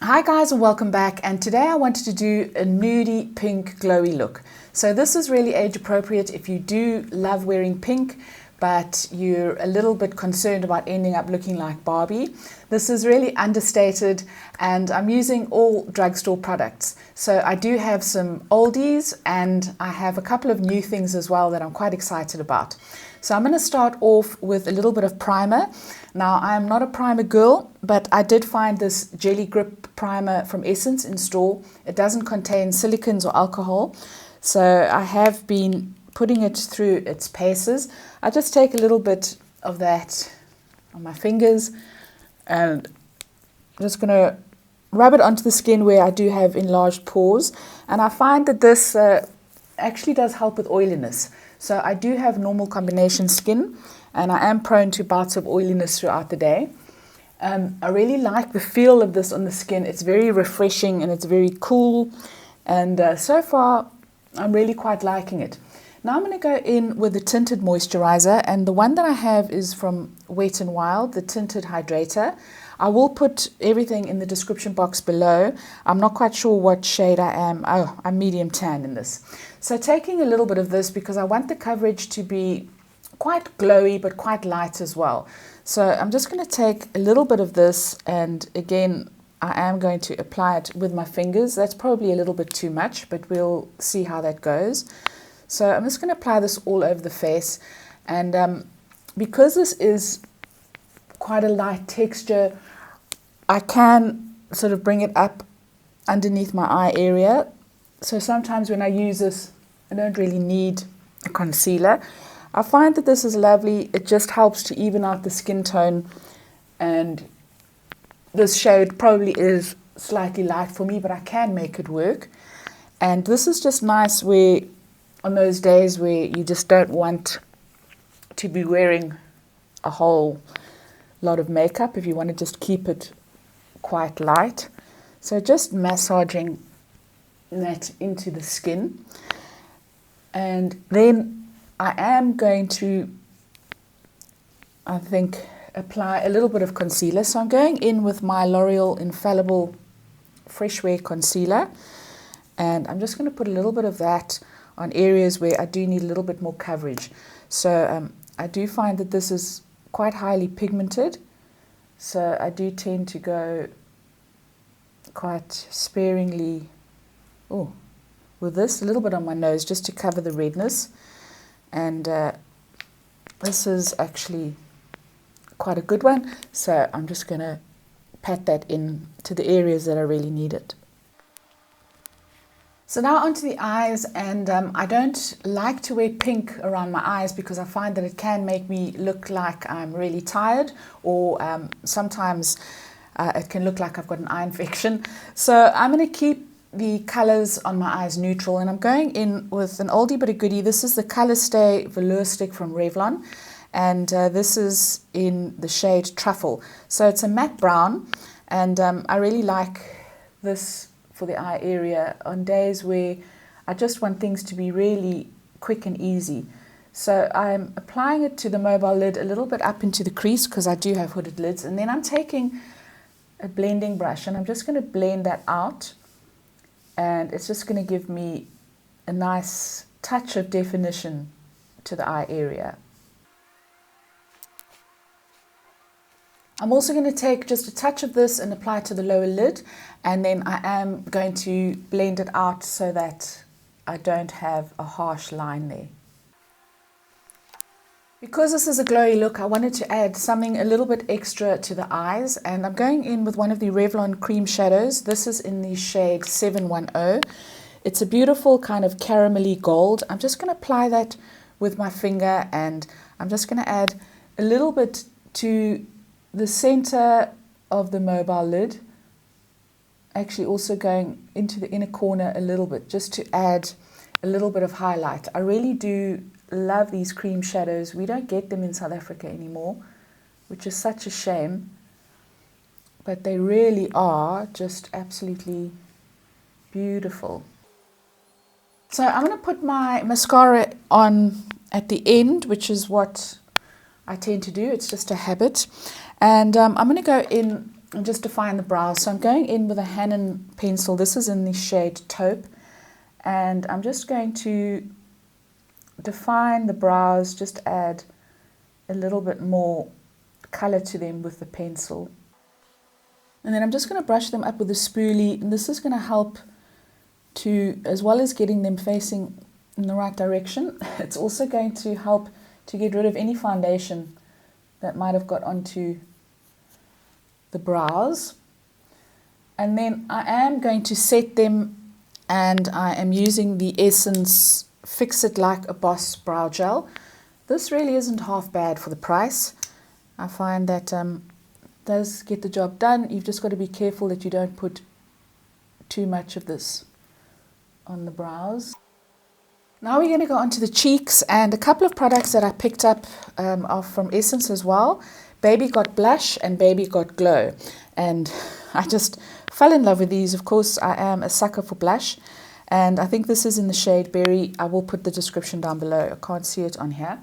Hi guys, and welcome back, and today I wanted to do a nudie pink glowy look. So this is really age appropriate if you do love wearing pink but you're a little bit concerned about ending up looking like Barbie. This is really understated and I'm using all drugstore products. So I do have some oldies and I have a couple of new things as well that I'm quite excited about. So I'm going to start off with a little bit of primer. Now, I'm not a primer girl, but I did find this Jelly Grip primer from Essence in store. It doesn't contain silicons or alcohol, so I have been putting it through its paces. I just take a little bit of that on my fingers and I'm just going to rub it onto the skin where I do have enlarged pores. And I find that this actually does help with oiliness. So I do have normal combination skin and I am prone to bouts of oiliness throughout the day. I really like the feel of this on the skin. It's very refreshing and it's very cool. And so far, I'm really quite liking it. Now I'm going to go in with the tinted moisturizer, and the one that I have is from Wet n Wild, the tinted hydrator. I will put everything in the description box below. I'm not quite sure what shade I am. Oh, I'm medium tan in this. So taking a little bit of this because I want the coverage to be quite glowy but quite light as well. So I'm just going to take a little bit of this, and again I am going to apply it with my fingers. That's probably a little bit too much, but we'll see how that goes. So I'm just going to apply this all over the face, and because this is quite a light texture, I can sort of bring it up underneath my eye area. So sometimes when I use this, I don't really need a concealer. I find that this is lovely. It just helps to even out the skin tone, and this shade probably is slightly light for me, but I can make it work. And this is just nice where on those days where you just don't want to be wearing a whole lot of makeup, if you want to just keep it quite light. So just massaging that into the skin. And then I am going to, I think, apply a little bit of concealer. So I'm going in with my L'Oreal Infallible Fresh Wear Concealer. And I'm just going to put a little bit of that on areas where I do need a little bit more coverage. So I do find that this is quite highly pigmented. So I do tend to go quite sparingly with this, a little bit on my nose just to cover the redness. And this is actually quite a good one. So I'm just going to pat that in to the areas that I really need it. So now onto the eyes, and I don't like to wear pink around my eyes because I find that it can make me look like I'm really tired, or sometimes it can look like I've got an eye infection. So I'm going to keep the colors on my eyes neutral, and I'm going in with an oldie but a goodie. This is the Colorstay Velour stick from Revlon, and this is in the shade Truffle. So it's a matte brown, and I really like this for the eye area on days where I just want things to be really quick and easy. So I'm applying it to the mobile lid a little bit up into the crease because I do have hooded lids, and then I'm taking a blending brush and I'm just going to blend that out, and it's just going to give me a nice touch of definition to the eye area. I'm also going to take just a touch of this and apply it to the lower lid, and then I am going to blend it out so that I don't have a harsh line there. Because this is a glowy look, I wanted to add something a little bit extra to the eyes, and I'm going in with one of the Revlon cream shadows. This is in the shade 710. It's a beautiful kind of caramelly gold. I'm just going to apply that with my finger, and I'm just going to add a little bit to the center of the mobile lid, actually also going into the inner corner a little bit, just to add a little bit of highlight. I really do love these cream shadows. We don't get them in South Africa anymore, which is such a shame, but they really are just absolutely beautiful. So I'm going to put my mascara on at the end, which is what I tend to do. It's just a habit. And I'm going to go in and just define the brows. So I'm going in with a Hanon pencil. This is in the shade Taupe. And I'm just going to define the brows, just add a little bit more color to them with the pencil. And then I'm just going to brush them up with a spoolie, and this is going to help to, as well as getting them facing in the right direction, it's also going to help to get rid of any foundation that might have got onto the brows. And then I am going to set them, and I am using the Essence Fix It Like a Boss Brow Gel. This really isn't half bad for the price. I find that does get the job done. You've just got to be careful that you don't put too much of this on the brows. Now we're going to go on to the cheeks, and a couple of products that I picked up are from Essence as well. Baby Got Blush and Baby Got Glow, and I just fell in love with these. Of course, I am a sucker for blush, and I think this is in the shade Berry. I will put the description down below. I can't see it on here.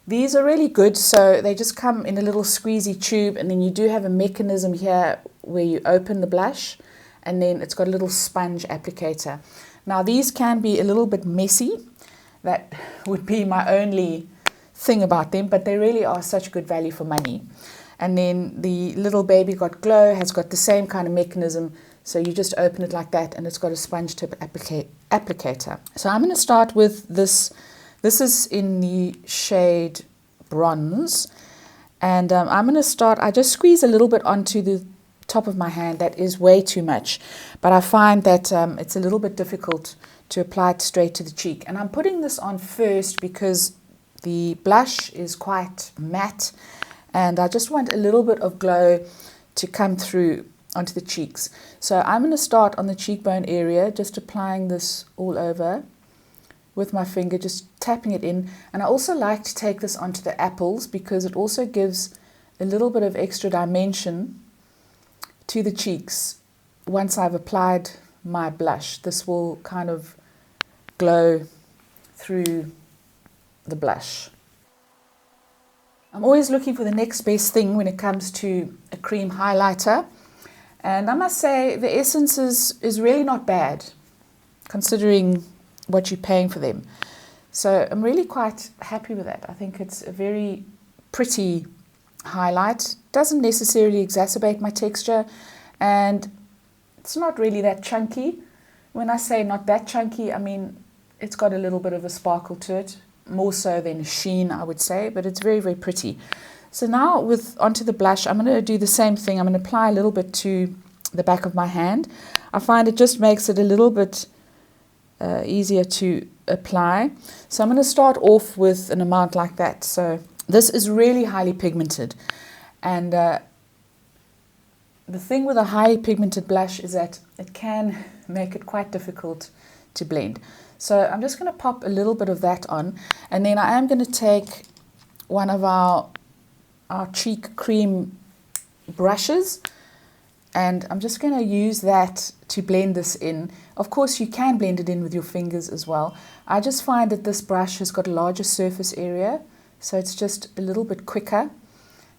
These are really good. So they just come in a little squeezy tube, and then you do have a mechanism here where you open the blush, and then it's got a little sponge applicator. Now these can be a little bit messy. That would be my only thing about them, but they really are such good value for money. And then the little Baby Got Glow has got the same kind of mechanism. So you just open it like that, and it's got a sponge tip applicator. So I'm going to start with this. This is in the shade Bronze, and I'm going to start, I just squeeze a little bit onto the top of my hand. That is way too much, but I find that it's a little bit difficult to apply it straight to the cheek. And I'm putting this on first because the blush is quite matte, and I just want a little bit of glow to come through onto the cheeks. So I'm going to start on the cheekbone area, just applying this all over with my finger, just tapping it in. And I also like to take this onto the apples because it also gives a little bit of extra dimension to the cheeks. Once I've applied my blush, this will kind of glow through the blush. I'm always looking for the next best thing when it comes to a cream highlighter, and I must say the Essence is really not bad considering what you're paying for them. So I'm really quite happy with that. I think it's a very pretty highlight. Doesn't necessarily exacerbate my texture, and it's not really that chunky. When I say not that chunky, I mean it's got a little bit of a sparkle to it, more so than sheen, I would say, but it's very, very pretty. So now onto the blush, I'm going to do the same thing. I'm going to apply a little bit to the back of my hand. I find it just makes it a little bit easier to apply. So I'm going to start off with an amount like that. So this is really highly pigmented, and the thing with a highly pigmented blush is that it can make it quite difficult to blend. So I'm just going to pop a little bit of that on, and then I am going to take one of our cheek cream brushes, and I'm just going to use that to blend this in. Of course, you can blend it in with your fingers as well. I just find that this brush has got a larger surface area, so it's just a little bit quicker.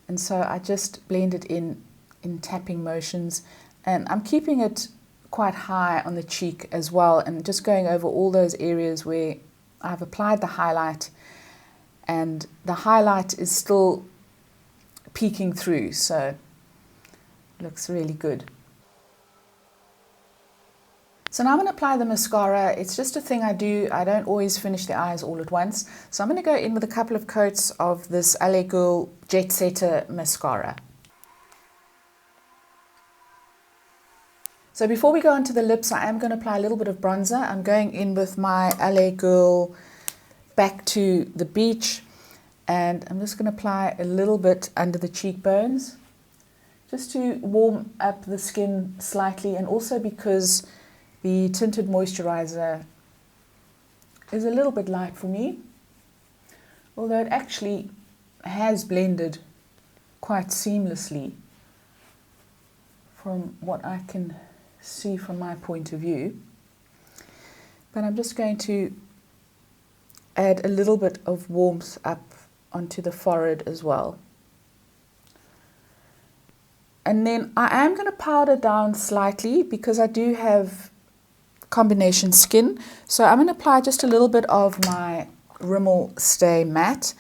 And so I just blend it in tapping motions, and I'm keeping it quite high on the cheek as well, and just going over all those areas where I've applied the highlight, and the highlight is still peeking through, so it looks really good. So now I'm going to apply the mascara. It's just a thing I do. I don't always finish the eyes all at once. So I'm going to go in with a couple of coats of this LA Girl Jetsetter mascara. So before we go onto the lips, I am going to apply a little bit of bronzer. I'm going in with my LA Girl Back to the Beach, and I'm just going to apply a little bit under the cheekbones just to warm up the skin slightly, and also because the tinted moisturizer is a little bit light for me, although it actually has blended quite seamlessly from what I can see from my point of view. But I'm just going to add a little bit of warmth up onto the forehead as well. And then I am going to powder down slightly because I do have combination skin. So I'm going to apply just a little bit of my Rimmel Stay Matte.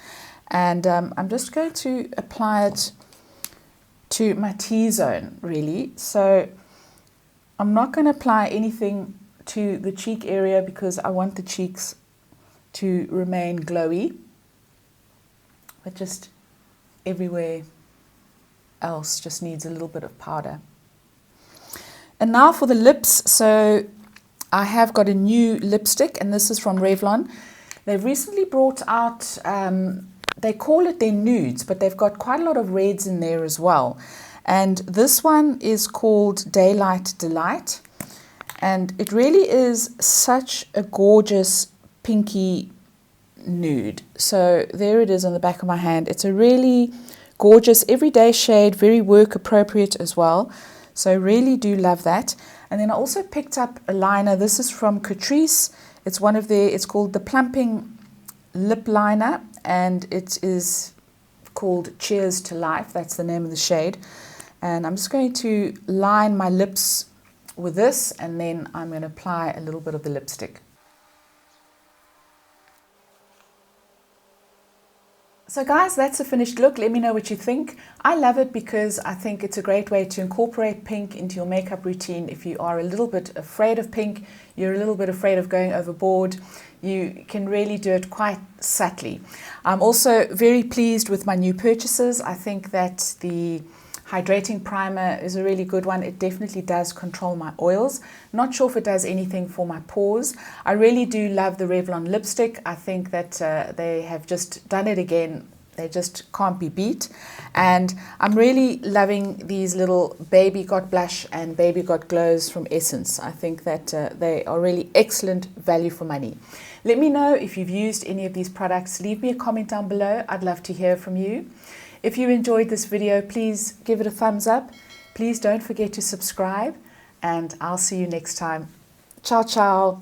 And I'm just going to apply it to my T-zone, really. So I'm not going to apply anything to the cheek area because I want the cheeks to remain glowy. But just everywhere else just needs a little bit of powder. And now for the lips. So I have got a new lipstick, and this is from Revlon. They've recently brought out, they call it their nudes, but they've got quite a lot of reds in there as well. And this one is called Daylight Delight. And it really is such a gorgeous pinky nude. So there it is on the back of my hand. It's a really gorgeous everyday shade, very work appropriate as well. So really do love that. And then I also picked up a liner. This is from Catrice. It's one of their, it's called the Plumping Lip Liner, and it is called Cheers to Life. That's the name of the shade. And I'm just going to line my lips with this, and then I'm going to apply a little bit of the lipstick. So guys, that's a finished look. Let me know what you think. I love it because I think it's a great way to incorporate pink into your makeup routine. If you are a little bit afraid of pink, you're a little bit afraid of going overboard, you can really do it quite subtly. I'm also very pleased with my new purchases. I think that the hydrating primer is a really good one. It definitely does control my oils. Not sure if it does anything for my pores. I really do love the Revlon lipstick. I think that they have just done it again. They just can't be beat. And I'm really loving these little Baby Got Blush and Baby Got Glows from Essence. I think that they are really excellent value for money. Let me know if you've used any of these products. Leave me a comment down below. I'd love to hear from you. If you enjoyed this video, please give it a thumbs up. Please don't forget to subscribe, and I'll see you next time. Ciao, ciao.